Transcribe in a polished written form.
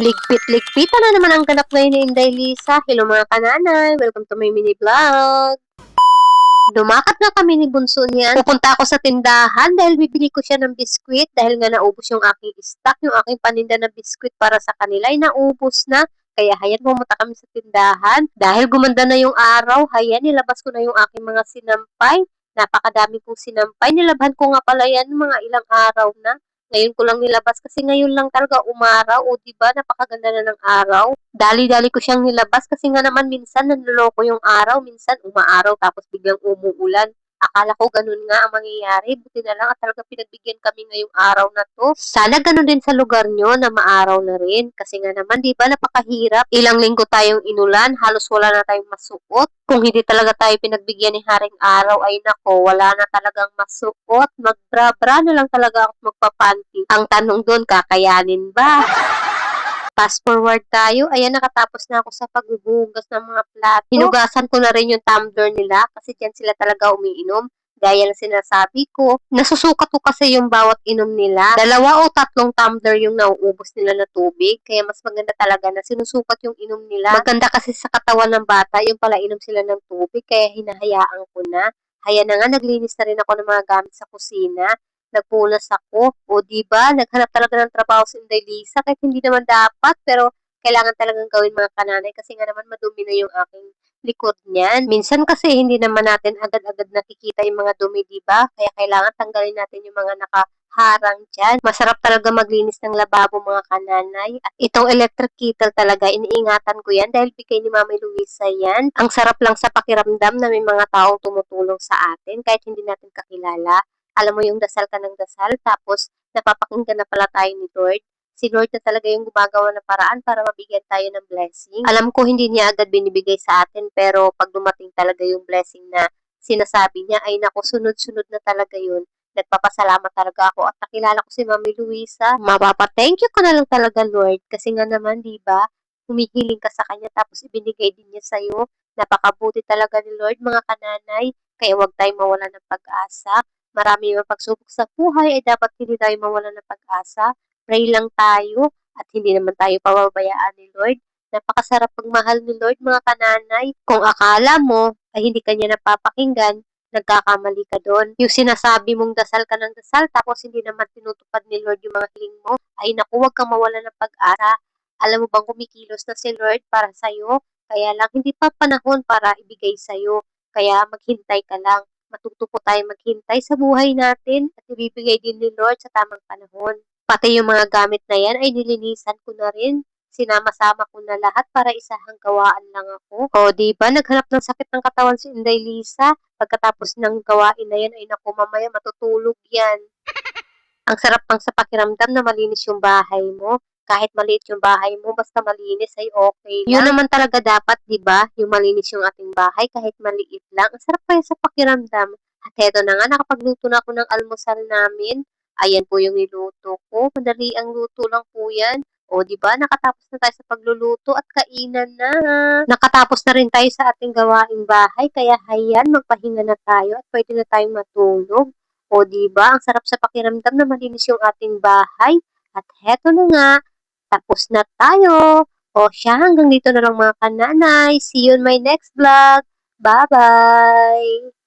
Ligpit-ligpita na naman ang ganap ngayon ni Inday Lisa. Hello mga kananay, welcome to my mini vlog. Dumakat na kami ni Bunso niyan. Pupunta ako sa tindahan dahil bibili ko siya ng biskwit dahil nga naubos yung aking stock, yung aking paninda na biskwit para sa kanila ay naubos na. Kaya hayan, pumunta kami sa tindahan. Dahil gumanda na yung araw, hayan, nilabas ko na yung aking mga sinampay. Napakadami kong sinampay. Nilabhan ko nga pala yan mga ilang araw na. Ngayon ko lang nilabas kasi ngayon lang talaga umaraw. O diba, napakaganda na ng araw. Dali-dali ko siyang nilabas kasi nga naman minsan nanloloko yung araw. Minsan umaaraw tapos biglang umuulan. Akala ko ganun nga ang mangyayari. Buti na lang at talaga pinagbigyan kami ngayong araw na to. Sana ganun din sa lugar nyo na maaraw na rin. Kasi nga naman, di ba, napakahirap. Ilang linggo tayong inulan, halos wala na tayong masuot. Kung hindi talaga tayo pinagbigyan ni Haring Araw, ay nako, wala na talagang masuot. Magbra-bra na lang talaga ako magpapanty. Ang tanong doon, kakayanin ba? Fast forward tayo. Ayan, nakatapos na ako sa paghuhugas ng mga plato. Hinugasan ko na rin yung tumbler nila kasi dyan sila talaga umiinom. Gaya ng sinasabi ko, nasusukat ko kasi yung bawat inom nila. 2 o 3 tumbler yung nauubos nila na tubig. Kaya mas maganda talaga na sinusukat yung inom nila. Maganda kasi sa katawan ng bata yung pala inom sila ng tubig. Kaya hinahayaan ko na. Haya na nga, naglinis na rin ako ng mga gamit sa kusina. Nagpunas ako. O diba, naghanap talaga ng trabaho si Inday Lisa kahit hindi naman dapat, pero kailangan talagang gawin mga kananay kasi nga naman madumi na yung aking likod niyan. Minsan kasi hindi naman natin agad-agad nakikita yung mga dumi, diba? Kaya kailangan tanggalin natin yung mga nakaharang dyan. Masarap talaga maglinis ng lababo mga kananay. At itong electric kettle talaga, iniingatan ko yan dahil bigay ni Mami Luisa yan. Ang sarap lang sa pakiramdam na may mga taong tumutulong sa atin kahit hindi natin kakilala. Alam mo yung dasal ka ng dasal, tapos napapakinggan na pala tayo ni Lord. Si Lord na talaga yung gumagawa ng paraan para mabigyan tayo ng blessing. Alam ko hindi niya agad binibigay sa atin, pero pag dumating talaga yung blessing na sinasabi niya, ay naku, sunod-sunod na talaga yun. Nagpapasalamat talaga ako at nakilala ko si Mami Luisa. Mapapa-thank you ko na lang talaga, Lord. Kasi nga naman, di ba, humihiling ka sa kanya tapos ibinigay din niya sa'yo. Napakabuti talaga ni Lord, mga kananay. Kaya huwag tayong mawala ng pag-asa. Marami yung pagsubok sa buhay ay dapat hindi tayo mawalan ng pag-asa. Pray lang tayo at hindi naman tayo pababayaan ni Lord. Napakasarap pagmahal ni Lord mga kananay. Kung akala mo ay hindi kanya napapakinggan, nagkakamali ka doon. Yung sinasabi mong dasal ka ng dasal tapos hindi naman tinutupad ni Lord yung mga hiling mo, ay naku, huwag kang mawalan ng pag-asa. Alam mo bang kumikilos na si Lord para sa'yo? Kaya lang hindi pa panahon para ibigay sa'yo. Kaya maghintay ka lang. Matuto po tayo maghintay sa buhay natin at ibibigay din ni Lord sa tamang panahon. Pati yung mga gamit na yan ay nilinisan ko na rin. Sinama-sama ko na lahat para isahang gawaan lang ako. O, diba? Naghanap ng sakit ng katawan si Inday Lisa. Pagkatapos ng gawain na yan, ay naku, mamaya matutulog yan. Ang sarap pang sa pakiramdam na malinis yung bahay mo. Kahit maliit yung bahay mo, basta malinis ay okay lang. Yun naman talaga dapat, di ba? Yung malinis yung ating bahay kahit maliit lang. Ang sarap kaya sa pakiramdam. At eto na nga, nakapagluto na ako ng almusal namin. Ayan po yung niluto ko. Madali ang luto lang po yan. O, di ba? Nakatapos na tayo sa pagluluto at kainan na. Nakatapos na rin tayo sa ating gawaing bahay. Kaya hayan, magpahinga na tayo at pwede na tayong matulog. O, di ba? Ang sarap sa pakiramdam na malinis yung ating bahay. At heto na nga, tapos na tayo. O siya, hanggang dito na lang mga kananay. See you in my next vlog. Bye-bye!